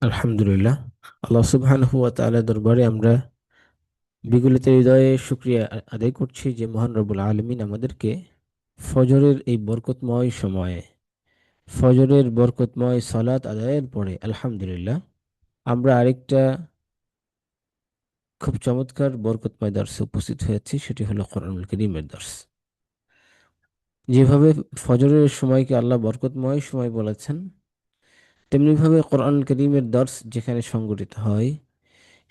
আলহামদুলিল্লাহ। আল্লাহ সুবহানাহু ওয়া তাআলা দরবারে আমরা বিগলিত হৃদয়ে শুকরিয়া আদায় করছি যে মহান রব্বুল আলামিন আমাদেরকে ফজরের এই বরকতময় সময়ে ফজরের বরকতময় সালাত আদায়ের পরে আলহামদুলিল্লাহ আমরা আরেকটা খুব চমৎকার বরকতময় দর্শে উপস্থিত হয়েছি, সেটি হলো কোরআনুল কারীমের দর্শ। যেভাবে ফজরের সময়কে আল্লাহ বরকতময় সময় বলেছেন, তেমনিভাবে কোরআনুল কারীমের দর্শ যেখানে সংঘটিত হয়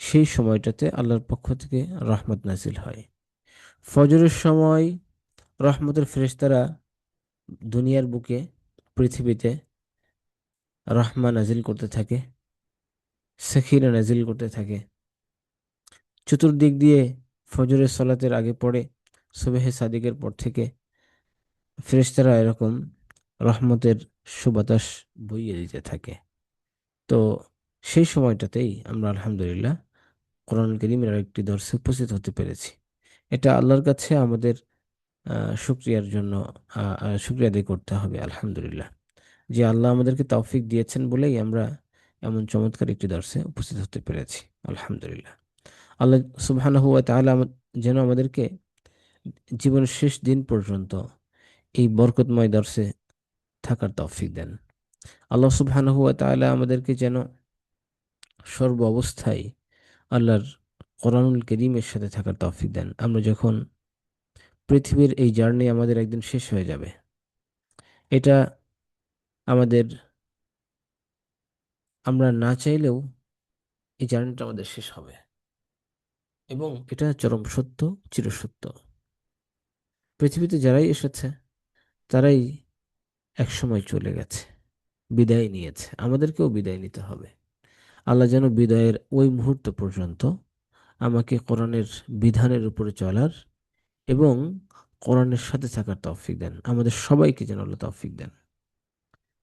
সেই সময়টাতে আল্লাহর পক্ষ থেকে রহমত নাজিল হয়। ফজরের সময় রহমতের ফেরেশতারা দুনিয়ার বুকে, পৃথিবীতে রহমা নাজিল করতে থাকে, সাকিনা নাজিল করতে থাকে। চতুর্দিক দিয়ে ফজরের সালাতের আগে পড়ে সুবহে সাদিকের পর থেকে ফেরেশতারা এরকম রহমতের সুবাতাস বইয়ে দিতে থাকে। তো সেই সময়টাতেই আমরা আলহামদুলিল্লাহ কোরআন কারীমের আরেকটি দর্শে উপস্থিত হতে পেরেছি। এটা আল্লাহর কাছে আমাদের শুকরিয়ার জন্য শুকরিয়া আদায় করতে হবে আলহামদুলিল্লাহ, যে আল্লাহ আমাদেরকে তৌফিক দিয়েছেন বলেই আমরা এমন চমৎকার একটি দর্শে উপস্থিত হতে পেরেছি। আলহামদুলিল্লাহ। আল্লাহ সুবহানাহু ওয়া তাআলা যেন আমাদেরকে জীবনের শেষ দিন পর্যন্ত এই বরকতময় দর্শে থাকার তৌফিক দেন। আল্লাহ সুবহানাহু ওয়া তাআলা আমাদেরকে যেন সর্ব অবস্থায় আল্লাহর কোরআনুল কারীমের সাথে থাকার তৌফিক দেন। আমরা যখন পৃথিবীর এই জার্নি আমাদের একদিন শেষ হয়ে যাবে, এটা আমাদের, আমরা না চাইলেও এই জার্নিটা আমাদের শেষ হবে, এবং এটা চরম সত্য, চিরসত্য। পৃথিবীতে যারাই এসেছে তারাই একসময় চলে গেছে, বিদায় নিয়েছে, আমাদেরকেও বিদায় নিতে হবে। আল্লাহ যেন বিদায়ের ওই মুহূর্ত পর্যন্ত আমাকে কোরআনের বিধানের উপরে চলার এবং কোরআনের সাথে থাকার তৌফিক দেন, আমাদের সবাইকে যেন আল্লাহ তৌফিক দেন।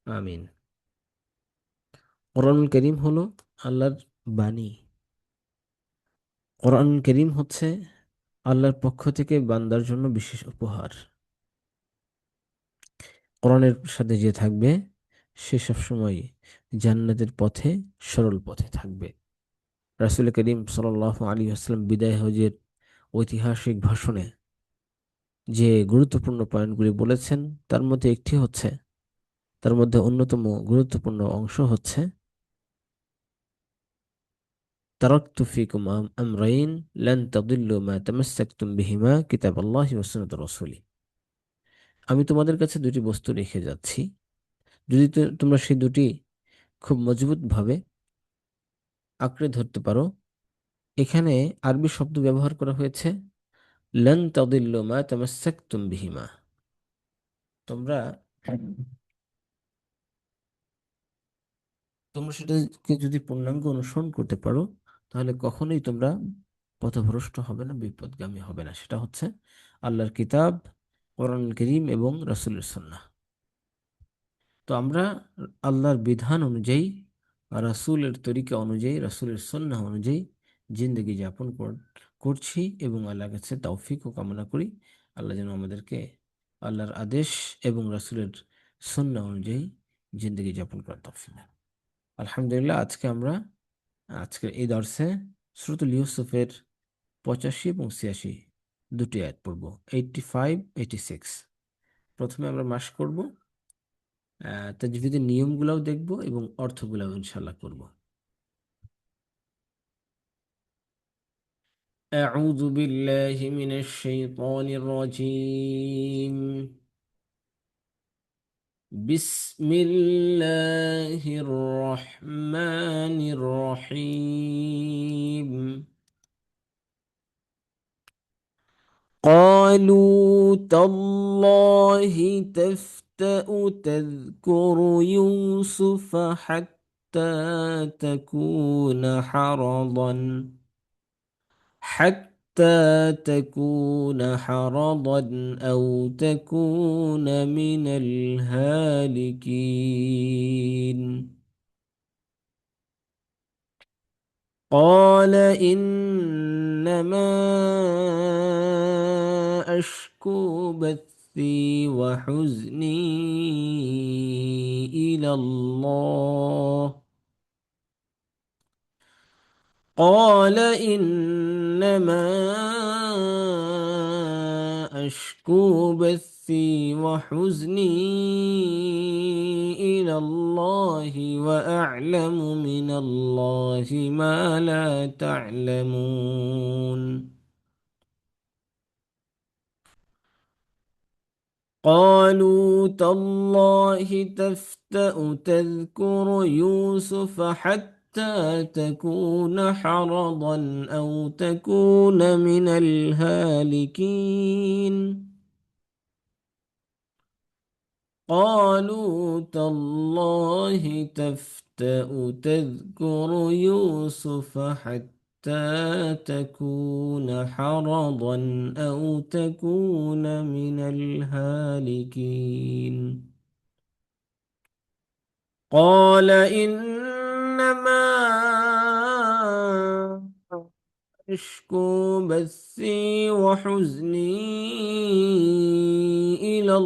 আমিন। কোরআনুল কারীম হলো আল্লাহর বাণী। কোরআনুল কারীম হচ্ছে আল্লাহর পক্ষ থেকে বান্দার জন্য বিশেষ উপহার। কোরআনের সাথে যে থাকবে সে সবসময় জান্নাতের পথে, সরল পথে থাকবে। রাসূল করিম সাল্লাল্লাহু আলাইহি ওয়াসাল্লাম বিদায় হজের ঐতিহাসিক ভাষণে যে গুরুত্বপূর্ণ পয়েন্টগুলি বলেছেন, তার মধ্যে একটি হচ্ছে, তার মধ্যে অন্যতম গুরুত্বপূর্ণ অংশ হচ্ছে, তারাকতু ফিকুম আমরাইন লান তাদিল্লু মা তামাসসাকতুম বিহিমা কিতাবাল্লাহি ওয়া সুন্নাতুর রাসূলি। আমি তোমাদের কাছে দুটি বস্তু রেখে যাচ্ছি, যদি তোমরা সেই দুটি খুব মজবুতভাবে আঁকড়ে ধরতে পারো। এখানে আরবি শব্দ ব্যবহার করা হয়েছে লান তাদিল্লু মা তামাসসাকতুম বিহিমা। তোমরা তোমরা সেটাকে যদি পূর্ণাঙ্গ অনুসরণ করতে পারো, তাহলে কখনোই তোমরা পথভ্রষ্ট হবে না, বিপদগামী হবে না। সেটা হচ্ছে আল্লাহর কিতাব, কোরআন কারীম এবং রাসূলের সুন্নাহ। তো আমরা আল্লাহর বিধান অনুযায়ী, রাসূলের তরিকা অনুযায়ী, রাসূলের সুন্নাহ অনুযায়ী জিন্দেগি যাপন করছি, এবং আল্লাহর কাছে তৌফিকও কামনা করি। আল্লাহ যেন আমাদেরকে আল্লাহর আদেশ এবং রাসূলের সুন্নাহ অনুযায়ী জিন্দেগি যাপন করার তৌফিক দেন। আলহামদুলিল্লাহ। আজকের এই দর্সে সূরাতুল ইউসুফের 85 এবং 86 দুটি আয়াত পড়ব, 85, 86। প্রথমে আমরা মাস করব, তাজভিদের নিয়মগুলাও দেখব এবং অর্থগুলাও ইনশাআল্লাহ করব। أعوذ بالله من الشيطان الرجيم. بسم الله الرحمن الرحيم. قالوا تالله تفتأ تذكر يوسف حتى تكون حرضا أو تكون من الهالكين. قال إنما أشكو بثي وحزني إلى الله قال إنما أشكو بثي وحزني إلى الله وأعلم من الله ما لا تعلمون. قالوا تالله تفتأ تذكر يوسف حتى تكون حرضا أو تكون من الهالكين. قالوا تالله تفتأ تذكر يوسف حتى تكون حرضا أو تكون من الهالكين. قال إنما أشكو بثي وحزني إلى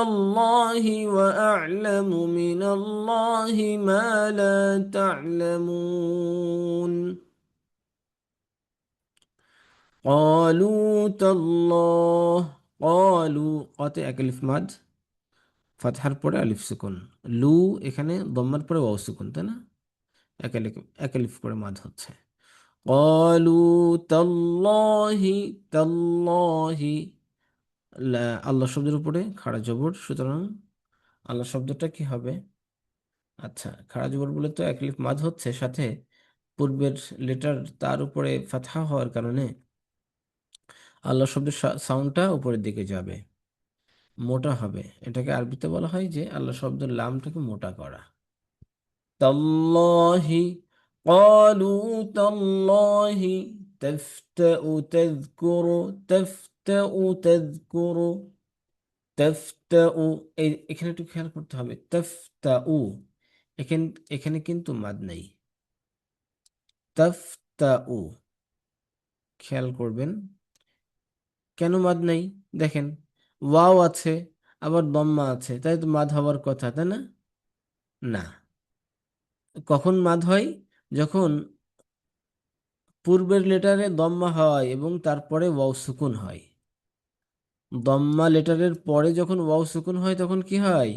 الله وأعلم من الله ما لا تعلمون. قالوا تالله قالوا قطع ألف مد ফাতহার পরে আলিফ সুকুন, লু এখানে দম্মার পরে ওয়াও সুকুন, তাই না? একালিফ একালিফ করে মাদ হচ্ছে। ক্বালু তাল্লাহি তাল্লাহি, আল্লাহ শব্দের উপরে খাড়া জবর, সুতরাং আল্লাহ শব্দটা কি হবে? আচ্ছা, খাড়া জবর বলে তো একালিফ মাদ হচ্ছে, সাথে পূর্বের লেটার তার উপরে ফাতহা হওয়ার কারণে আল্লাহ শব্দের সাউন্ডটা উপরের দিকে যাবে, মোটা হবে। এটাকে আরবিতে বলা হয় যে আল্লাহ শব্দের লামটাকে মোটা করা। তাল্লাহি, ক্বালু তাল্লাহি তাফতাউ তাযকুরু, তাফতাউ তাযকুরু, তাফতাউ, এখানে একটু খেয়াল করতে হবে। তাফতাউ, এখানে এখানে কিন্তু মাদ নেই। তাফতাউ, খেয়াল করবেন কেন মাদ নেই। দেখেন, ওয়াও আছে, আবার দম্মা আছে, তাই তো মাদ হওয়ার কথা, তাই না? না। কখন মাদ হয়? যখন পূর্বের লেটারে দম্মা হয় এবং তারপরে ওয়াও সুকুন হয়। দম্মা লেটারের পরে যখন ওয়াও সুকুন হয় তখন কি হয়?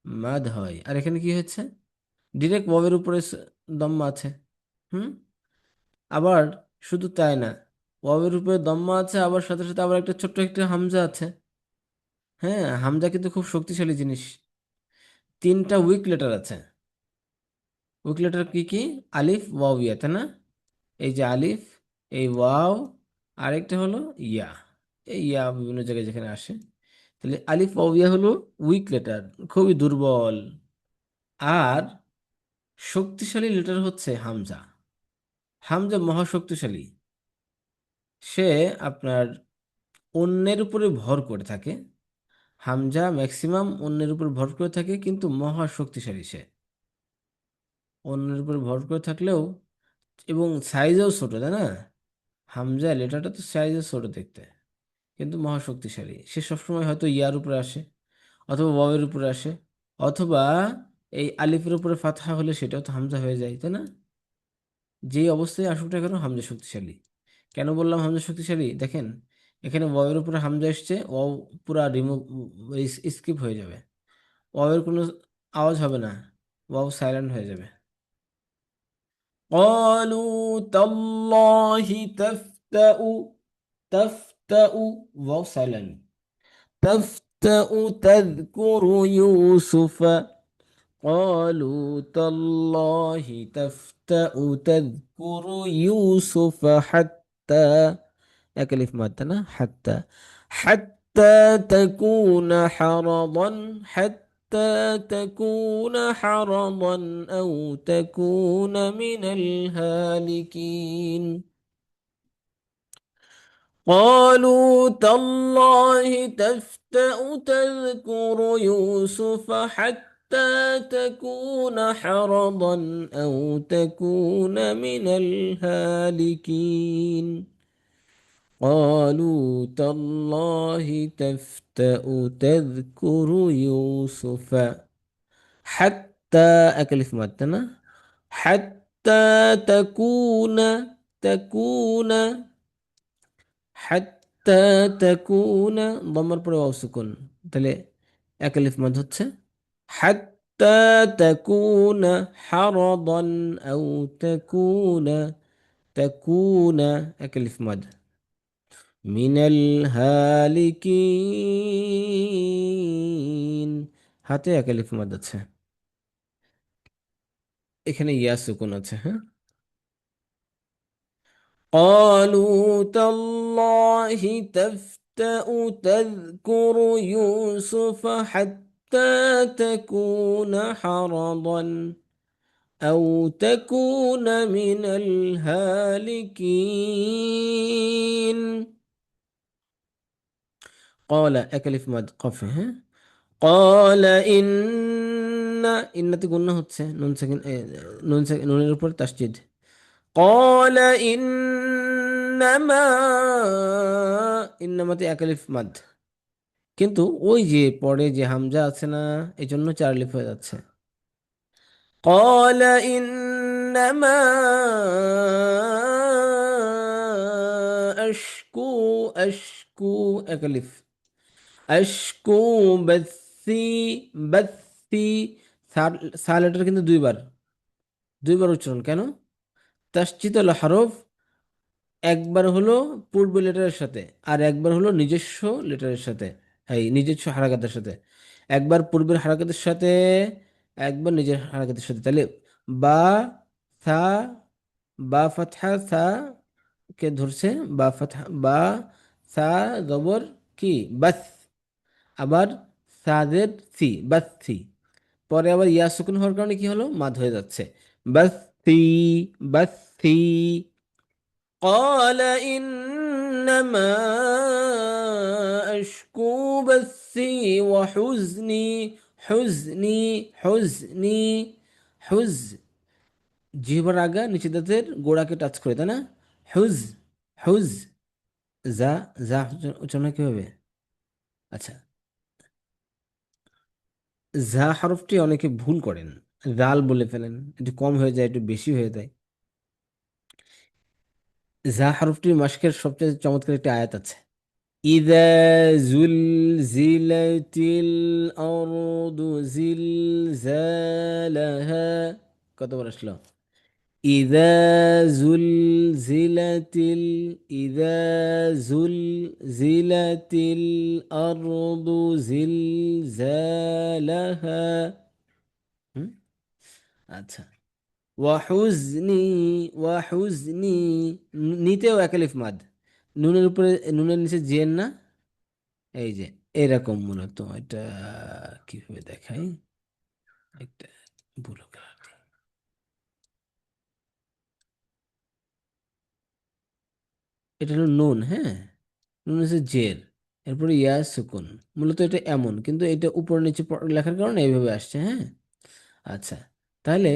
মাদ হয়। আর এখানে কি হচ্ছে? ডিরেক্ট ওয়াওয়ের উপরে দম্মা আছে। হুম। আবার শুধু তাই না, ওয়াওয়ের উপরে দম্মা আছে, আবার সাথে সাথে আবার একটা ছোট্ট একটা হামজা আছে। হ্যাঁ, হামজা কিন্তু খুব শক্তিশালী জিনিস। তিনটা উইক লেটার আছে। উইক লেটার কি কি? আলিফ ওয়াও ইয়া, তাই না? এই যে আলিফ, এই ওয়াও, আরেকটা হলো ইয়া। এই ইয়া বিভিন্ন জায়গায় যেখানে আসে, তাহলে আলিফ ওয়াও ইয়া হলো উইক লেটার, খুবই দুর্বল। আর শক্তিশালী লেটার হচ্ছে হামজা। হামজা মহাশক্তিশালী। সে আপনার অন্যের উপরে ভর করে থাকে। হামজা ম্যাক্সিমাম অন্যের উপর ভর করে থাকে, কিন্তু মহাশক্তিশালী সে। অন্যের উপর ভর করে থাকলেও, এবং সাইজেও ছোট, তাই না? হামজা লেটারটা তো সাইজে ছোট দেখতে, কিন্তু মহাশক্তিশালী। সে সবসময় হয়তো ইয়ার উপরে আসে, অথবা ওয়াওয়ের উপরে আসে, অথবা এই আলিফের উপরে ফাতহা হলে সেটাও তো হামজা হয়ে যায়, তাই না? যেই অবস্থায় আসুক না কেন হামজা শক্তিশালী। কেন বললাম হামজা শক্তিশালী? দেখেন, এখানে ওয়াওয়ের উপরে হামজা এসছে, ওয়াও পুরা রিমুভ, স্কিপ হয়ে যাবে। ওয়াওয়ের কোনো আওয়াজ হবে না, ওয়াও সাইলেন্ট হয়ে যাবে। قالوا تالله تفتأ، تفتأ، واو سايلنت. تفتأ تذكر يوسف. قالوا تالله تفتأ تذكر يوسف حتى، أكلف مادنا حتى، حتى تكون حرضا، حتى تكون حرضا أو تكون من الهالكين. قالوا تالله تفتأ تذكر يوسف حتى تكون حرضا أو تكون من الهالكين. قالوا تالله تفتأ تذكر يوسف. হাত্তা এক আলিফ মাদ তাই না? হাত্তা তাকুনা, তাকুনা, হাত্তা তাকুনা, দমার পরে ওয়াও সুকুন, তাহলে এক আলিফ মাদ হচ্ছে হাত্তা তাকুনা হারাদান আও তাকুনা, তাকুনা এক আলিফ মাদ মিনাল হালিকিন, হাতে এক আলিফ মাদ আছে, এখানে ইয়া সুকুন আছে। হ্যাঁ, قالوا تالله تفتأ تذكر يوسف حتى تكون حرضا أو تكون من الهالكين. قال أكلف مد قف، ها؟ قال إن تقولنا হচ্ছে নুন সেকেন্ড, নুন নুনের উপর তাসদিদ। قال إنما، ইন্নামাতে একালিফ মাদ, কিন্তু ওই যে পরে যে হামজা আছে না, এই জন্য চার আলিফ হয়ে যাচ্ছে। قال إنما أشكو، أشكو একালিফ, أشكو بثي، بثي সা লেটার কিন্তু দুইবার, দুইবার উচ্চারণ কেন? তাসজিদ আল হরফ একবার হলো পূর্ব লেটারের সাথে, আর একবার হলো নিজস্ব লেটারের সাথে, এই নিজস্ব হারাকাতের সাথে। একবার পূর্বের হারাকাতের সাথে, একবার নিজের হারাকাতের সাথে, তাহলে বা, থা, বা ফাতহা থা কে ধরছে, বা ফাতহা বা, থা জবর কি বাস, আবার সাদের সি বাস সি, পরে আবার ইয়া সুকুন হওয়ার কারণে কি হলো, মাদ হয়ে যাচ্ছে বাস সি, বাস সি। قال إنما أشكو بثي وحزني، حزني حزني حز، জিহ্বার আগা নিচে দাঁতের গোড়াকে টাচ করে তাই না? হুজ, হুজ, যা, যা উচ্চারণ হয় কিভাবে? আচ্ছা, যা হরফটি অনেকে ভুল করেন, জাল বলে ফেলেন, একটু কম হয়ে যায়, একটু বেশি হয়ে যায়। যা হরফটির মাস্কের সবচেয়ে চমৎকার একটি আয়াত আছে, إذا زلزلت الأرض زلزالها، কতবার আসলো إذا إذا زلزلت الأرض زلزالها، হুম? আচ্ছা, ওয়াহুজনি, ওয়াহুজনি, নিতেও একালিফ মাদ, নুনের উপরে, নুনের নিচে জেন না, এই যে এরকম মূলত এটা কিভাবে দেখাই, একটা ভুল হবে। এটা হলো নুন, হ্যাঁ, নুন হচ্ছে জের, এরপরে ইয়া সুকুন, মূলত এটা এমন, কিন্তু এটা উপর নিচে লেখার কারণে এইভাবে আসছে। হ্যাঁ, আচ্ছা, তাহলে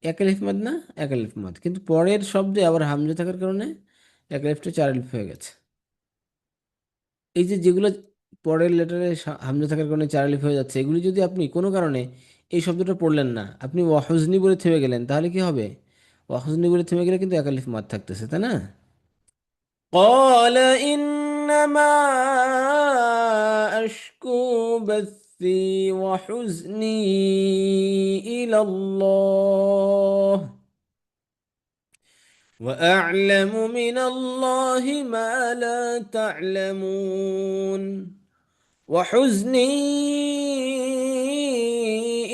এক আলিফ মাদ না, এক আলিফ মাদ, কিন্তু পরের শব্দে আবার হামজা থাকার কারণে এক আলিফটা চার আলিফ হয়ে গেছে। এই যে যেগুলো পরের লেটারে হামজা থাকার কারণে চার আলিফ হয়ে যাচ্ছে, এগুলি যদি আপনি কোনো কারণে এই শব্দটা পড়লেন না, আপনি ওয়াহজনি বলে থেমে গেলেন, তাহলে কি হবে? ওয়াহজনি বলে থেমে গেলে কিন্তু এক আলিফ মাদ থাকতেছে তাই না? قال إنما أشكو بثي وحزني إلى الله وأعلم من الله ما لا تعلمون، وحزني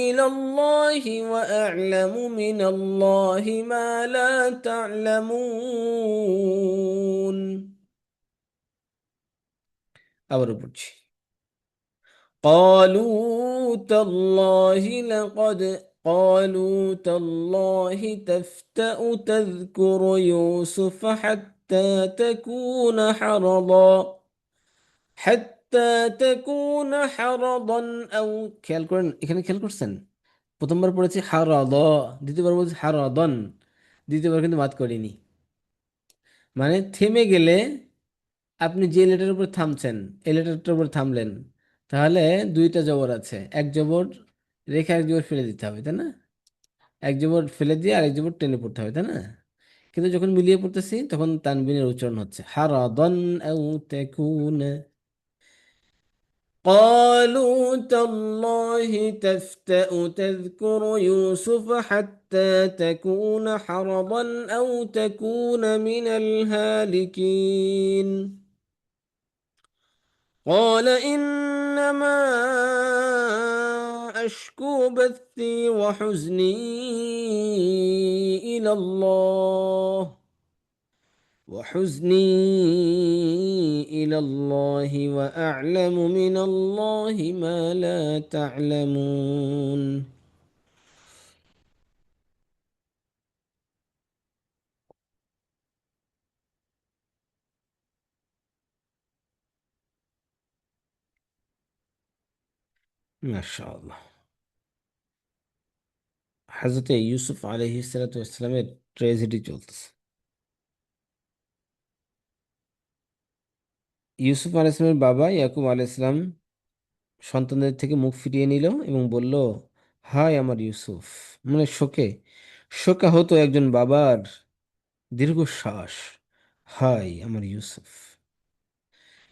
إلى الله وأعلم من الله ما لا تعلمون. আবার পড়ছি قالوا تالله لقد، قالوا تالله تفتأ تذكر يوسف حتى تكون حرضا، حتى تكون حرضا أو، খেয়াল করেন এখানে, খেয়াল করছেন প্রথমবার পড়েছি হারাদ, দ্বিতীয়বার বলছি হারাদন, দ্বিতীয়বার কিন্তু বাদ করিনি, মানে থেমে গেলে আপনি যে লেটারের উপর থামছেন, এই লেটারটার উপর থামলেন, তাহলে দুইটা জবর আছে, এক জবর রেখে এক জবর ফেলে দিতে হবে, তাই না? এক জবর ফেলে দিয়ে আরেক জবর টেনে পড়তে হবে, তাই না? কিন্তু যখন মিলিয়ে পড়তেছি তখন তানবিনের উচ্চারণ হচ্ছে হারাদন আও তাকুন। قالوا تالله تفتأ تذكر يوسف حتى تكون حرضا أو تكون من الهالكين. قال إنما أشكو بثي وحزني إلى الله وحزني إلى الله وأعلم من الله ما لا تعلمون. মাশাআল্লাহ। হযরতে ইউসুফ আলাইহিস সালাতু ওয়াস সালামের ট্র্যাজেডি চলতেছে। ইউসুফ আলাইহিস সালামের বাবা ইয়াকুব আলাইহিস সালাম সন্তানদের থেকে মুখ ফিরিয়ে নিল এবং বলল, হায় আমার ইউসুফ। মানে শোকাহত একজন বাবার দীর্ঘশ্বাস। হায় আমার ইউসুফ।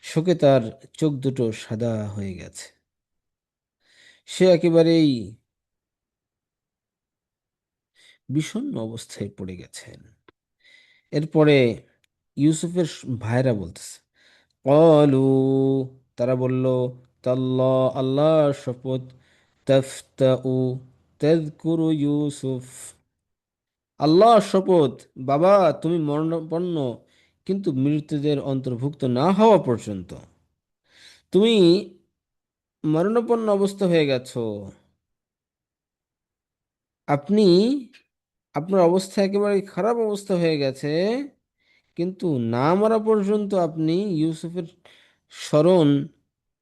শোকে তার চোখ দুটো সাদা হয়ে গেছে। সে একেবারেই বিষণ্ণ অবস্থায় পড়ে গেছেন। এরপরে ইউসুফের ভাইরা বলতেছে, কলু, তারা বলল, তাল্লাহ, আল্লাহর শপথ, তাফতাউ তাযকুরু ইউসুফ, আল্লাহর শপথ, বাবা তুমি মরণাপন্ন কিন্তু মৃতদের অন্তর্ভুক্ত না হওয়া পর্যন্ত তুমি মরণাপন্ন অবস্থা হয়ে গেছো। আপনি, আপনার অবস্থা একেবারে খারাপ অবস্থা হয়ে গেছে, কিন্তু না মরা পর্যন্ত আপনি ইউসুফের স্মরণ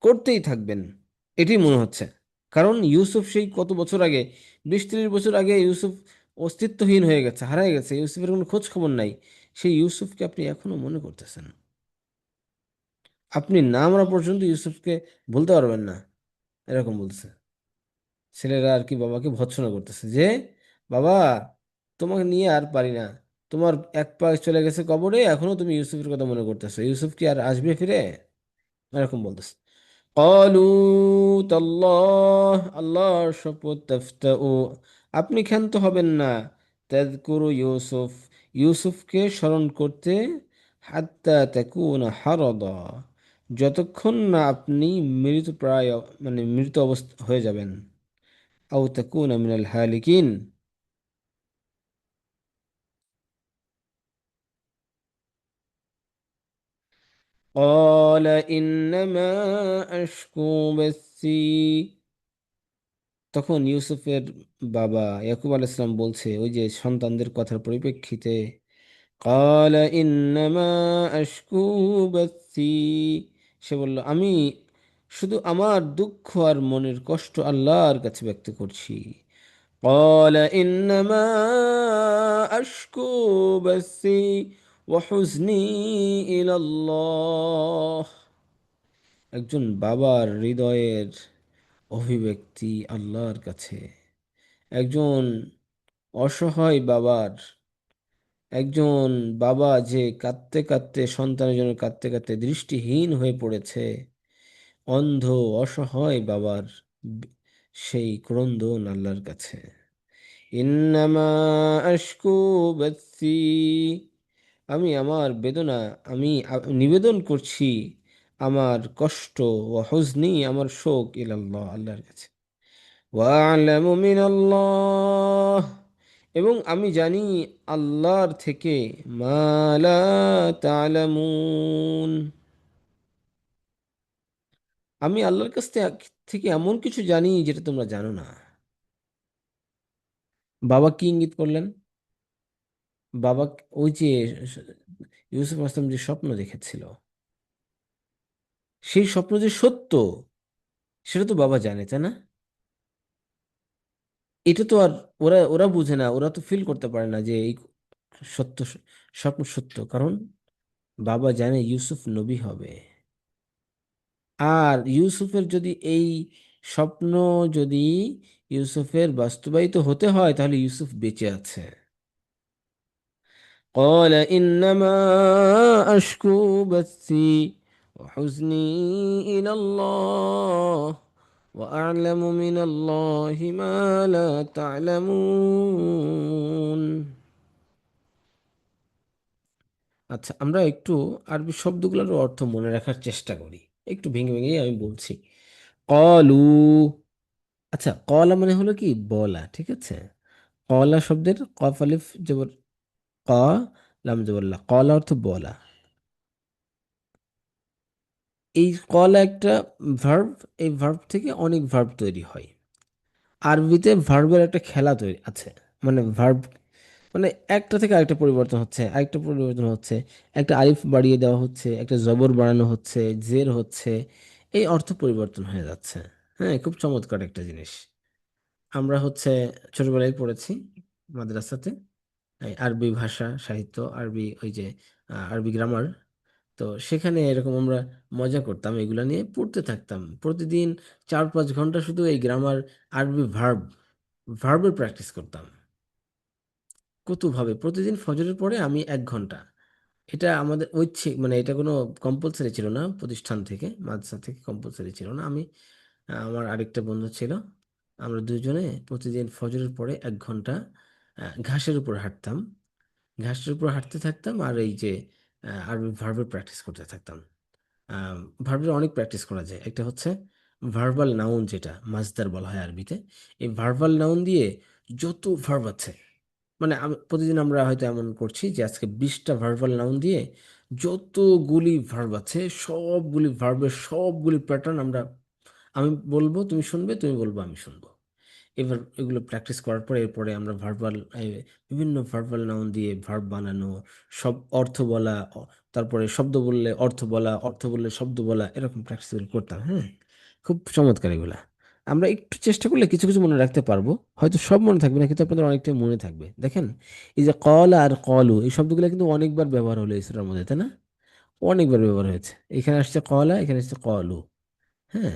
করতেই থাকবেন, এটাই মনে হচ্ছে। কারণ ইউসুফ সেই কত বছর আগে, 20-30 বছর আগে ইউসুফ অস্তিত্বহীন হয়ে গেছে, হারায় গেছে, ইউসুফের কোনো খোঁজ খবর নাই। সেই ইউসুফকে আপনি এখনো মনে করতেছেন। আপনি না মরা পর্যন্ত ইউসুফকে ভুলতে পারবেন না, এরকম বলছে। ছেলেরা আর কি বাবাকে ভর্ৎসনা করতেছে যে, বাবা তোমাকে নিয়ে আর পারি না, তোমার এক পা চলে গেছে কবরে, এখনো তুমি ইউসুফের কথা মনে করতেছো, ইউসুফ কি আর আসবে ফিরে? এরকম বলতেছে। কলু তাল্লাহ, আল্লাহর শপথ, তাফতাউ, আপনি ক্ষান্ত হবেন না, তাযকুরু ইউসুফ, ইউসুফকে স্মরণ করতে, হাত্তা তাকুনা হারদা, যতক্ষণ না আপনি মৃত প্রায়, মানে মৃত অবস্থা হয়ে যাবেন, আও তাকুনা মিনাল হালিকিন। قال إنما أشكو بثي, তখন ইউসুফের বাবা ইয়াকুব আলাইহিস সালাম বলছে ওই যে সন্তানদের কথার পরিপ্রেক্ষিতে, قال إنما أشكو بثي, সে বলল আমি শুধু আমার দুঃখ আর মনের কষ্ট আল্লাহর কাছে ব্যক্ত করছি। قال إنما أشكو بثي وحزني إلى الله, একজন বাবার হৃদয়ের অভিব্যক্তি আল্লাহর কাছে, একজন অসহায় বাবার, একজন বাবা যে কাঁদতে কাঁদতে, সন্তানের জন্য কাঁদতে কাঁদতে দৃষ্টিহীন হয়ে পড়েছে, অন্ধ অসহায় বাবার বি- সেই ক্রন্দন আল্লাহর কাছে। ইন্নামা আশকু বাথি, আমি আমার বেদনা, আমি নিবেদন করছি আমার কষ্ট, ও হুজনি, আমার শোক, ইলাল্লাহ, আল্লাহর কাছে। ওয়া'লামু মিনাল্লাহ, এবং আমি জানি আল্লাহর থেকে, মা লা তা'লামুন, আমি আল্লাহর কাছ থেকে এমন কিছু জানি যেটা তোমরা জানো না। বাবা কি ইঙ্গিত করলেন? বাবা ওই যে ইউসুফ আসলাম যে স্বপ্ন দেখেছিল, সেই স্বপ্ন যে সত্য, সেটা তো বাবা জানে, তাই না? এটা তো আর ওরা ওরা বুঝে না, ওরা তো ফিল করতে পারে না যে এই সত্য, স্বপ্ন সত্য, কারণ বাবা জানে ইউসুফ নবী হবে। আর ইউসুফের যদি এই স্বপ্ন যদি ইউসুফের বাস্তবায়িত হতে হয় তাহলে ইউসুফ বেঁচে আছে। قال إنما أشكو بثي وحزني إلى الله وأعلم من الله ما لا تعلمون। আচ্ছা, আমরা একটু আরবি শব্দগুলোর অর্থ মনে রাখার চেষ্টা করি। একটু ভেঙে ভেঙে আমি বলছি। কলু, আচ্ছা কলা মানে হলো কি বলা, ঠিক আছে। কলা শব্দের কফ আলিফ জবর ক, লাম জবর লা, কলা অর্থ বলা। এই কলা একটা ভার্ব, এই ভার্ব থেকে অনেক ভার্ব তৈরি হয়। আরবিতে ভার্বের একটা খেলা তৈরি আছে, মানে ভার্ব মানে একটা থেকে আরেকটা পরিবর্তন হচ্ছে, আরেকটা পরিবর্তন হচ্ছে, একটা আলিফ বাড়িয়ে দেওয়া হচ্ছে, একটা জবর বাড়ানো হচ্ছে, জের হচ্ছে, এই অর্থ পরিবর্তন হয়ে যাচ্ছে। হ্যাঁ, খুব চমৎকার একটা জিনিস। আমরা ছোটবেলায় পড়েছি মাদ্রাসাতে, এই আরবি ভাষা সাহিত্য, আরবি ওই যে আরবি গ্রামার। তো সেখানে এরকম আমরা মজা করতাম, এগুলা নিয়ে পড়তে থাকতাম প্রতিদিন। 4-5 ঘন্টা শুধু এই গ্রামার, আরবি ভার্বের প্র্যাকটিস করতাম। কতভাবে প্রতিদিন ফজরের পরে আমি 1 ঘন্টা। এটা আমাদের ঐচ্ছিক, মানে এটা কোনো কম্পালসারি ছিল না, প্রতিষ্ঠান থেকে মাদ্রাসা থেকে কম্পালসারি ছিল না। আমি আমার আরেকটা বন্ধু ছিল, আমরা দুজনে প্রতিদিন ফজরের পরে 1 ঘন্টা ঘাসের উপর হাঁটতাম। ঘাসের উপর হাঁটতে থাকতাম আর এই যে আরবি ভার্বের প্র্যাকটিস করতে থাকতাম। ভার্বের অনেক প্র্যাকটিস করা যায়। একটা হচ্ছে ভার্বাল নাউন, যেটা মাজদার বলা হয় আরবিতে। এই ভার্বাল নাউন দিয়ে যত ভার্ব আছে, মানে প্রতিদিন আমরা হয়তো এমন করছি যে আজকে 20টা ভার্বাল নাউন দিয়ে যতগুলি ভার্ব আছে সবগুলি ভার্বের সবগুলি প্যাটার্ন আমি বলবো তুমি শুনবে, তুমি বলবো আমি শুনবো। এবার এগুলো প্র্যাকটিস করার পরে এরপরে আমরা বিভিন্ন ভার্বাল নাউন দিয়ে ভার্ব বানানো, সব অর্থ বলা, তারপরে শব্দ বললে অর্থ বলা, অর্থ বললে শব্দ বলা, এরকম প্র্যাকটিস করতাম। হ্যাঁ, খুব চমৎকার এগুলা। আমরা একটু চেষ্টা করলে কিছু কিছু মনে রাখতে পারবো। হয়তো সব মনে থাকবে না, কিন্তু আপনাদের অনেকটাই মনে থাকবে। দেখেন, এই যে কল আর কলু, এই শব্দগুলো কিন্তু অনেকবার ব্যবহার হলো এই সূরার মধ্যে, তাই না? অনেকবার ব্যবহার হয়েছে। এখানে আসছে কলা, এখানে আসছে কলু। হ্যাঁ,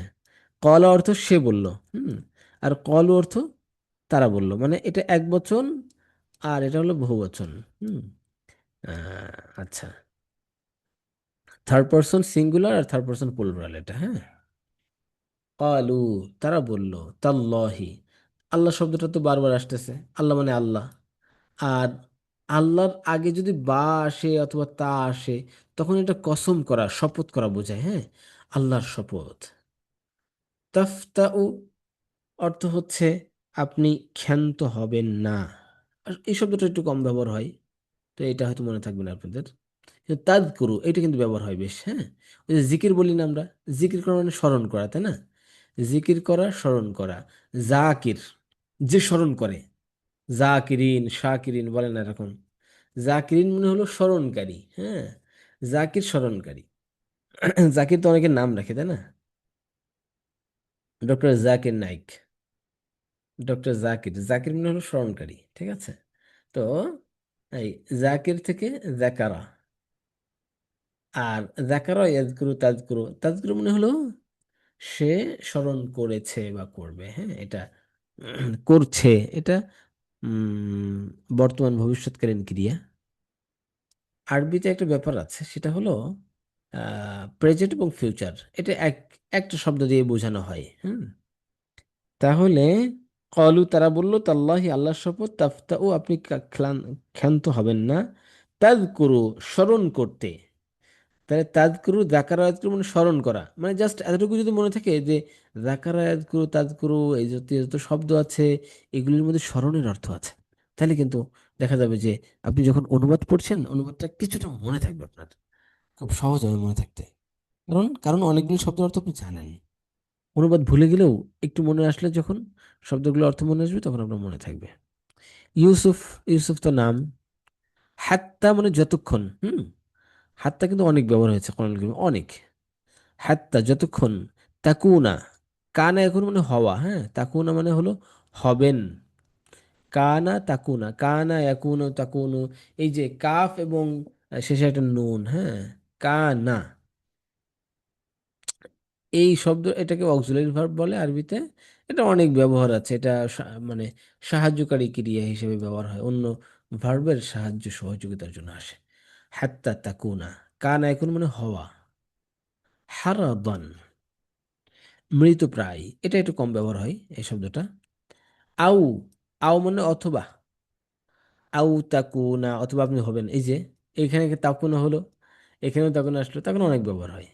কলা অর্থ সে বলল। হুম। আর কলু অর্থ তারা বলল, মানে এটা এক বচন আর এটা হলো বহু বচন। হুম। আচ্ছা, থার্ড পার্সন সিঙ্গুলার আর থার্ড পার্সন প্লুরাল এটা। হ্যাঁ, কালু তারা বলল, তাল্লাহি, আল্লাহ শব্দটা তো বারবার আসতেছে, আল্লাহ মানে আল্লাহ। আর আল্লাহর আগে যদি বা আসে অথবা তা আসে, তখন এটা কসম করা, শপথ করা বোঝায়। হ্যাঁ, আল্লাহর শপথ। তাফতাউ অর্থ হচ্ছে আপনি ক্ষান্ত হবেন না। আর এই শব্দটা একটু কম ব্যবহার হয়, তো এটা হয়তো মনে থাকবে না আপনাদের। কিন্তু তাযকুরু এটা কিন্তু ব্যবহার হয় বেশ। হ্যাঁ, ওই যে জিকির বলি না আমরা, জিকির করা মানে স্মরণ করা, তাই না? জিকির করা, স্মরণ করা। জাকির, যে স্মরণ করে। জাকিরিন শাকিরিন বলে না এরকম। জাকিরিন মানে হলো স্মরণকারী। হ্যাঁ, জাকির স্মরণকারী। জাকির তো অনেকের নাম রাখে, তাই না? ডক্টর জাকির নাইক, ডক্টর জাকির, জাকির মানে হলো স্মরণকারী, ঠিক আছে। তো এই জাকির থেকে জাকারা। আর জাকারা ইয়াজকুরু তাজকুরু, তাজকুরু মানে হলো সে স্মরণ করেছে বা করবে। হ্যাঁ, এটা করছে, এটা উম বর্তমান ভবিষ্যৎকালীন ক্রিয়া। আরবিতে একটা ব্যাপার আছে, সেটা হলো প্রেজেন্ট এবং ফিউচার। এটা একটা শব্দ দিয়ে বোঝানো হয়। হুম। তাহলে কলু তারা বলল, তাল্লাহি আল্লাহর শপথ, তাফতাউ আপনি ক্ষান্ত হবেন না, তাযকুরু স্মরণ করতে। তাহলে তাজকুরু জাকারা ইয়াজকুরু মানে স্মরণ করা, মানে জাস্ট এতটুকু যদি মনে থাকে যে জাকারা ইয়াজকুরু তাজকুরু এই যত যত শব্দ আছে এগুলির মধ্যে স্মরণের অর্থ আছে, তাহলে কিন্তু দেখা যাবে যে আপনি যখন অনুবাদ পড়ছেন অনুবাদটা কিছুটা মনে থাকবে আপনার, খুব সহজ হবে মনে থাকতে। কারণ কারণ অনেকগুলো শব্দের অর্থ আপনি জানেন। অনুবাদ ভুলে গেলেও একটু মনে আসলে যখন শব্দগুলোর অর্থ মনে আসবে তখন আপনার মনে থাকবে। ইউসুফ, ইউসুফ তো নাম। হাত্তা মানে যতক্ষণ। হুম। হাত্তা কিন্তু অনেক ব্যবহার হয়েছে কোরআন কারিমে, অনেক। হাত্তা যতক্ষণ। তাকুনা, কানা এখন মানে হওয়া। হ্যাঁ, তাকুনা মানে হলো হবেন। কানা তাকুনা, কানা ইয়াকুনু তাকুনু, এই যে কাফ এবং শেষে একটা নুন। হ্যাঁ, কানা, এই শব্দ, এটাকে অক্সিলারি ভার্ব বলে আরবিতে। এটা অনেক ব্যবহার আছে, এটা মানে সাহায্যকারী ক্রিয়া হিসেবে ব্যবহার হয়, অন্য ভার্বের সাহায্য সহযোগিতার জন্য আসে। হাত্তা তাকুনা, কানা এখন মানে হওয়া। হারাদান, মৃতপ্রায়, এটা একটু কম ব্যবহার হয় এই শব্দটা। আউ, আউ মানে অথবা, আউ তাকুনা অথবা আপনি হবেন, এই যে এখানে তাকুনা হলো, এখানেও তাকুনা আসলো, তাকুনা অনেক ব্যবহার হয়।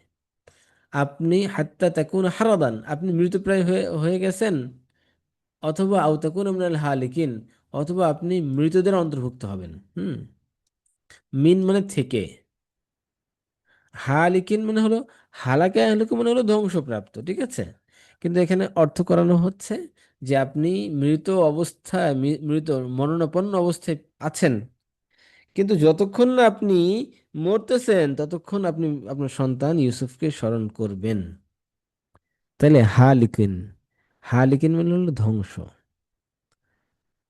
আপনি হাত্তা তাকুনা হারাদান, আপনি মৃতপ্রায় হয়ে হয়ে গেছেন, অথবা আউ তাকুনা মিনাল হালিকিন, অথবা আপনি মৃতদের অন্তর্ভুক্ত হবেন। মিন মানে থেকে, হালিকিন মানে হলো, হালাকা হালুক মানে হলো ধ্বংসপ্রাপ্ত, ঠিক আছে। কিন্তু এখানে অর্থ করানো হচ্ছে যে আপনি মৃত অবস্থায়, মৃত মরণাপন্ন অবস্থায় আছেন, কিন্তু যতক্ষণ না আপনি মরতেছেন ততক্ষণ আপনি আপনার সন্তান ইউসুফকে স্মরণ করবেন। তাহলে হালিকিন, হালিকিন মানে হলো ধ্বংস।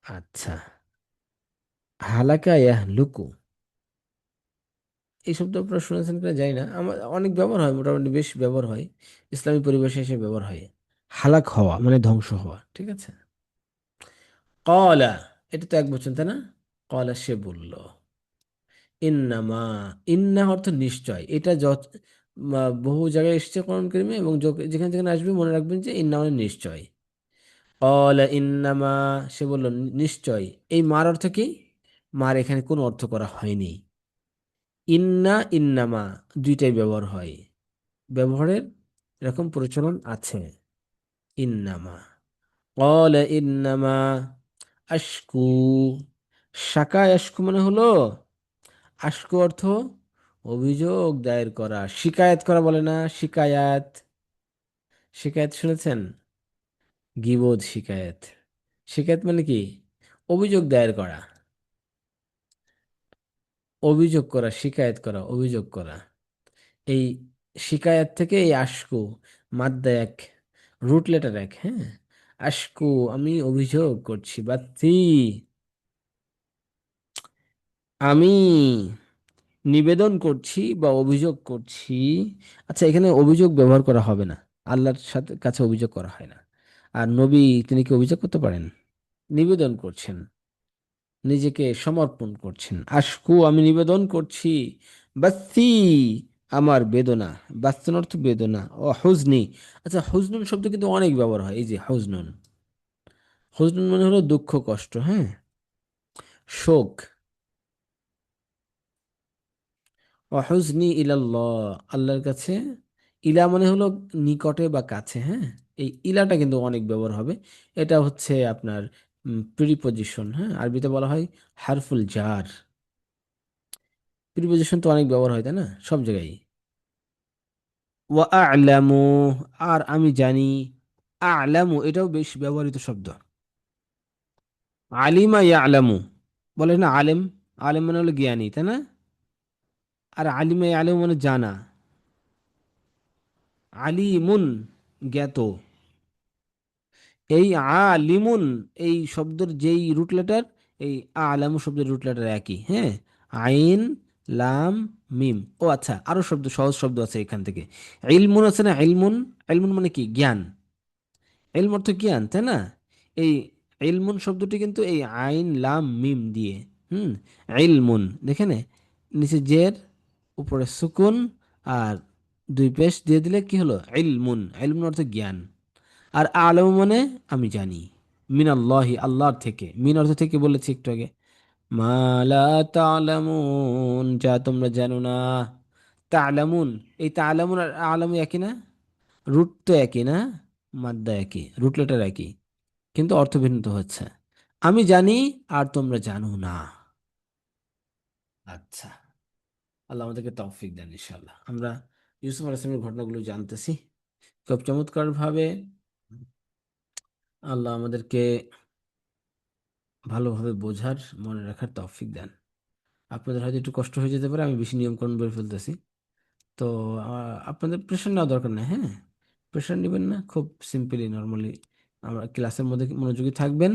আচ্ছা, হালাকা ইয়াহলুকু, এই শব্দ আপনারা শুনেছেন কিনা জানি না, আমার অনেক ব্যবহার হয়, মোটামুটি বেশ ব্যবহার হয়, ইসলামী পরিবেশে এসে ব্যবহার হয়। হালাক হওয়া মানে ধ্বংস হওয়া, ঠিক আছে। কলা, এটা তো এক বচন তাই না? কলা সে বলল। ইন্নামা, ইন্না অর্থ নিশ্চয়, এটা যত বহু জায়গায় এসেছে কোরআন কারিমে, এবং যেখানে যেখানে আসবে মনে রাখবেন যে ইন্না মানে নিশ্চয়। কলা ইন্নামা, সে বলল নিশ্চয়। এই মার অর্থ কি? মার এখানে কোনো অর্থ করা হয়নি। ইন্না ইন্নামা দুইটাই ব্যবহার হয়, ব্যবহারের এরকম প্রচলন আছে। ইন্নামা, ক্বালা ইন্নামা আশকু, শাকায় আশকু মানে হলো, আশকু অর্থ অভিযোগ দায়ের করা, শিকায়েত করা বলে না, শিকায়াত। শিকায়েত শুনেছেন? গিবত শিকায়েত, শিকায়েত মানে কি? অভিযোগ দায়ের করা, অভিযোগ করা, শিকায়েত করা, অভিযোগ করা। এই শিকায়াত থেকে এই আশকু, মাদ্দা এক, রুট লেটার এক, হ্যাঁ। আশকু আমি অভিযোগ করছি, বাত্তি আমি নিবেদন করছি বা অভিযোগ করছি। আচ্ছা, এখানে অভিযোগ ব্যবহার করা হবে না, আল্লাহর সাথে কাছে অভিযোগ করা হয় না। আর নবী, তিনি কি অভিযোগ করতে পারেন? নিবেদন করছেন, নিজেকে সমর্পণ করছেন। আশকু আমি নিবেদন করছি, বাস্তি আমার বেদনা, বাস্তন অর্থ বেদনা, ও হুজনি। আচ্ছা, হুজনুন শব্দ কিন্তু অনেক ব্যবহার হয়, এই যে হুজনুন, হুজনুন মানে হলো দুঃখ কষ্ট, হ্যাঁ, শোক। অহুজনি ইলাল্লাহ, আল্লাহর কাছে। ইলা মানে হলো নিকটে বা কাছে, হ্যাঁ। এই ইলাটা কিন্তু অনেক ব্যবহার হবে, এটা হচ্ছে আপনার প্রিপজিশন, হ্যাঁ, আরবিতে বলা হয় হারফুল জার। প্রিপজিশন তো অনেক ব্যবহার হয় তাই না, সব জায়গায়। ওয়া আ'লামু, আর আমি জানি। আ'লামু এটাও বেশ ব্যবহৃত শব্দ। আলিমা ইয়া'লামু, বলে না আলেম, আলেম মানে হলো জ্ঞানী তাই না? আর আলিমা ইয়া'লামু মানে জানা। আলিমুন জ্ঞাত। এই আলিমুন, এই শব্দের যেই রুট লেটার, এই আলামু শব্দের রুট লেটার একই, হ্যাঁ। আইন, লাম, মিম। ও আচ্ছা, আরো শব্দ, সহজ শব্দ আছে এখান থেকে। ইলমুন আছে না, ইলমুন, ইলমুন মানে কি? জ্ঞান। ইলম অর্থ জ্ঞান তাই না? এই ইলমুন শব্দটি কিন্তু এই আইন লাম মিম দিয়ে, হুম, ইলমুন দেখেন, নিচে জের, উপরে সুকুন, আর দুই পেশ দিয়ে দিলে কি হলো? ইলমুন, ইলমুন অর্থ জ্ঞান। আর আলম মানে আমি জানি, মিনাল্লাহি আল্লাহর থেকে, মিন অর্থ থেকে বলেছি একটু আগে। মালা তালামুন, যা তোমরা জানো না। তালামুন, এই তালামুন আর আলামু একই না? রুট তো একই না, মাদ্দা একই, রুট লেটার একই, কিন্তু অর্থ ভিন্ন তো হচ্ছে। আমি জানি আর তোমরা জানো না। আচ্ছা, আল্লাহ আমাদেরকে তৌফিক দেন, ইনশাআল্লাহ আমরা ইউসুফ আলাইহিস সালামের ঘটনাগুলো জানতেছি খুব চমৎকার ভাবে। আল্লাহ আমাদেরকে ভালোভাবে বোঝার, মনে রাখার তৌফিক দেন। আপনাদের হয়তো একটু কষ্ট হয়ে যেতে পারে, আমি বেশি নিয়মকানুন বলে ফেলতেছি, তো আপনাদের প্রেশার নেওয়া দরকার নেই, হ্যাঁ। প্রেশার নেবেন না, খুব সিম্পলি নর্মালি আমরা ক্লাসের মধ্যে মনোযোগী থাকবেন,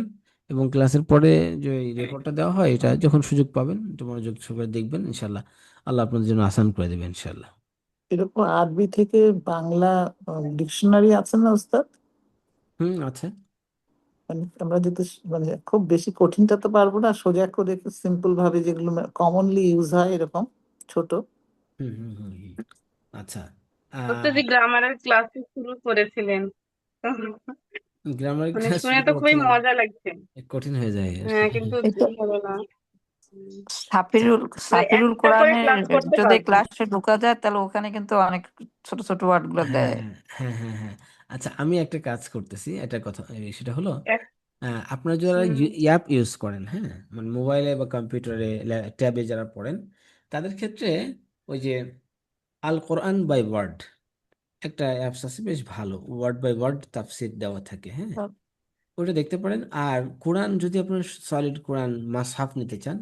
এবং ক্লাসের পরে যে রেকর্ডটা দেওয়া হয়, এটা যখন সুযোগ পাবেন একটু মনোযোগ সহকারে দেখবেন, ইনশাল্লাহ আল্লাহ আপনাদের জন্য আসান করে দেবেন, ইনশাল্লাহ। এরকম আরবি থেকে বাংলা ডিকশনারি আছে না ওস্তাদ? হুম, আছে। মানে আমরা যদি মানে খুব বেশি কঠিনটা তো পারবো না, সোজা করে সিম্পল ভাবে যেগুলো কমনলি ইউজ হয় এরকম ছোট। হুম হুম হুম হুম। আচ্ছা। ও তো আহ যে গ্রামারের ক্লাস শুরু করেছিলেন, গ্রামার মানে ক্লাস শুনে শুরু তো খুবই করেছিলেন, মজা লাগছে। কঠিন হয়ে যায় আর কি। হ্যাঁ, কিন্তু এটা হবে না। উম, আচ্ছা। সাফিরুল মানে সাফিরুল একটা করে কোরআনের ক্লাস করতে যদি পারবো। ক্লাসে ঢোকা যায় তাহলে ওখানে কিন্তু অনেক ছোট ছোট ওয়ার্ড গুলো হ্যাঁ দেয়। হ্যাঁ হ্যাঁ হ্যাঁ হ্যাঁ। আচ্ছা, আমি একটা কাজ করতেছি, এটা কথা সেটা হলো, এক- আপনারা যারা হুম, অ্যাপ ইউজ করেন, হ্যাঁ, মানে মোবাইলে বা কম্পিউটারে, ট্যাবে যারা পড়েন, তাদের ক্ষেত্রে ওই যে আল কোরআন বাই ওয়ার্ড একটা অ্যাপস আছে, বেশ ভালো, ওয়ার্ড বাই ওয়ার্ড তাফসীর দেওয়া থাকে, হ্যাঁ, ওটা দেখতে পারেন। আর কোরআন যদি আপনার সলিড কোরআন মাসহাফ নিতে চান,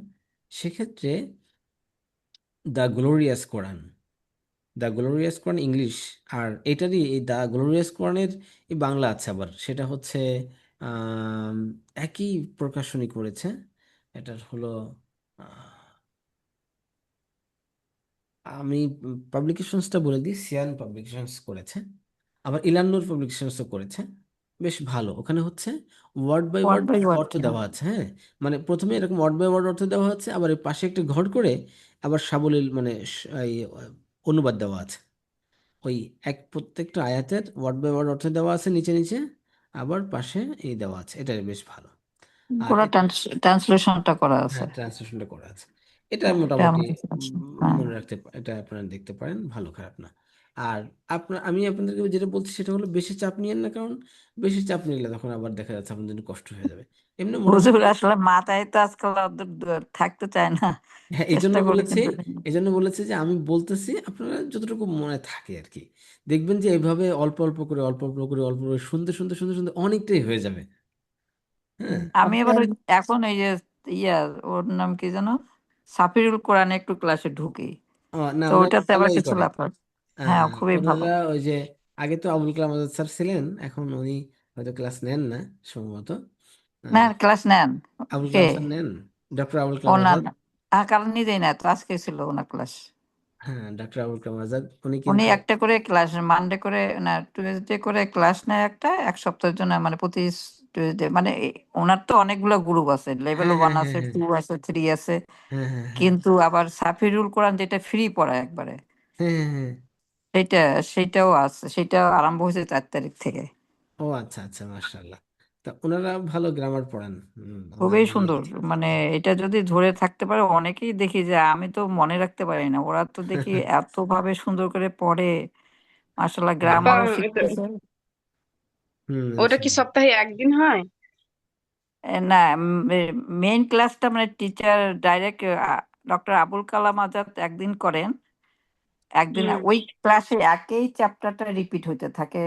সেক্ষেত্রে the glorious Quran, the glorious Quran English, আর এটারই এই দ্য গ্লোরিয়াস কোরআনের এই বাংলা আছে আবার, সেটা হচ্ছে আম, একই প্রকাশনী করেছে। এটার হলো আমি পাবলিকেশনসটা বলে দিই, সিয়ান পাবলিকেশনস করেছে, আবার ইলান্নুর পাবলিকেশনসও করেছে, বেশ ভালো। ওখানে হচ্ছে word by word word by word. অর্থ দেওয়া আছে, হ্যাঁ, মানে প্রথমে এরকম ওয়ার্ড বাই ওয়ার্ড অর্থ দেওয়া আছে, আবার এর পাশে একটা ঘর করে আবার সাবলীল মানে এই অনুবাদ দেওয়া আছে। ওই এক প্রত্যেকটা আয়াতের ওয়ার্ড বাই ওয়ার্ড অর্থ দেওয়া আছে নিচে নিচে, আবার পাশে এই দেওয়া আছে, এটা বেশ ভালো। আর পুরো ট্রান্সলেশনটা করা আছে। হ্যাঁ, ট্রান্সলেশনটা করা আছে। এটা এটা মোটামুটি আমার কাছে আছে। হ্যাঁ, মনে রাখতে এটা আপনারা দেখতে পারেন, ভালো খারাপ না। আর আমি আপনাদেরকে যেটা বলছি সেটা হলো, বেশি চাপ নিয়েন না, কারণ বেশি চাপ নিলে তখন আবার দেখা যাচ্ছে আপনাদের জন্য কষ্ট হয়ে যাবে। এমনি মোটামুটি, হুজুর আসলে মাথায় তো আজকাল ওদের থাকতে চায় না। হ্যাঁ, এই জন্য চেষ্টা করি বলেছি, কিন্তু। যে আমি বলতেছি আপনারা যতটুকু মনে থাকে আর কি, দেখবেন যে এইভাবে অল্প অল্প করে অল্প অল্প করে অল্প করে শুনতে শুনতে শুনতে শুনতে অনেকটাই হয়ে যাবে। হ্যাঁ। আমি এবার এখন এই যে ইয়া, ওর নাম কি যেন, সাফিরুল কোরআনে একটু ক্লাসে ঢুকি, না, তো ওনারা ওইটাতে আবার ভালোই কিছু করে। লাফার। হ্যাঁ, খুবই ভালো। ওনারা ওই যে আগে তো আবুল কালাম আজাদ স্যার ছিলেন, এখন উনি হয়তো ক্লাস নেন না সম্ভবত। না, আহ, ক্লাস নেন। আবুল কে? কালাম স্যার নেন, ডক্টর আবুল ও কালাম না আজাদ। না, কারণ নিজেই না, তো আজকে ছিল ওনার ক্লাস। হ্যাঁ, ডক্টর আবুল কালাম আজাদ উনি উনি কিন্তু, একটা করে ক্লাস মানডে করে, না টুয়েসডে করে ক্লাস নেয় একটা, এক সপ্তাহের জন্য, মানে প্রতি টুয়েসডে, মানে ওনার তো অনেকগুলো গ্রুপ আছে, লেভেল হ্যাঁ হ্যাঁ ওয়ান হ্যাঁ আছে, হ্যাঁ টু আছে, থ্রি আছে। হ্যাঁ হ্যাঁ হ্যাঁ কিন্তু আবার সাফিরুল কোরআন যেটা ফ্রি পড়ায় একবারে, হ্যাঁ হ্যাঁ হ্যাঁ। সেটা সেটাও আছে, সেটাও আরম্ভ হয়েছে 4 তারিখ থেকে। ও আচ্ছা আচ্ছা, মাশাআল্লাহ। তা ওনারা ভালো গ্রামার পড়ান, ওনারা খুবই আমি সুন্দর। দেখেছি। মানে এটা যদি ধরে থাকতে পারে, অনেকেই দেখি যে, আমি তো মনে রাখতে পারি না, ওরা তো দেখি এত ভাবে সুন্দর করে পড়ে, মাশাআল্লাহ, হুম গ্রামারও এটা শিখতেছে। হুম, ওটা কি ইনশাআল্লাহ। সপ্তাহে একদিন হয়? না, মেইন ক্লাসটা মানে teacher direct doctor Abul Kalam Azad একদিন করেন, একদিন হুম। ওই ক্লাসে একই চ্যাপ্টারটা রিপিট হইতে থাকে।